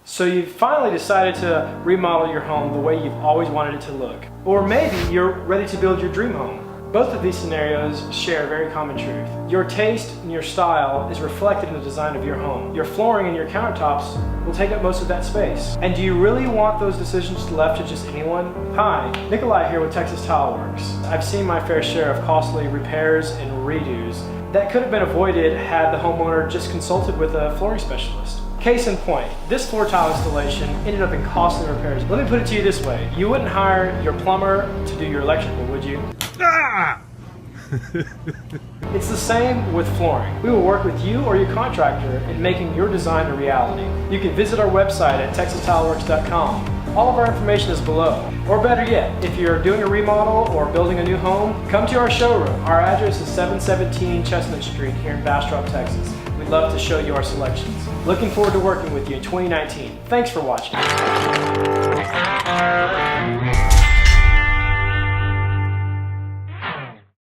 So you've finally decided to remodel your home the way you've always wanted it to look. Or maybe you're ready to build your dream home. Both of these scenarios share a very common truth. Your taste and your style is reflected in the design of your home. Your flooring and your countertops will take up most of that space. And do you really want those decisions left to just anyone? Hi, Nikolai here with Texas Tile Works. I've seen my fair share of costly repairs and redos that could have been avoided had the homeowner just consulted with a flooring specialist. Case in point, this floor tile installation ended up in costly repairs. Let me put it to you this way. You wouldn't hire your plumber to do your electrical, would you? Ah! It's the same with flooring. We will work with you or your contractor in making your design a reality. You can visit our website at texastileworks.com. All of our information is below. Or better yet, if you're doing a remodel or building a new home, come to our showroom. Our address is 717 Chestnut Street here in Bastrop, Texas. We'd love to show you our selections. Looking forward to working with you in 2019. Thanks for watching.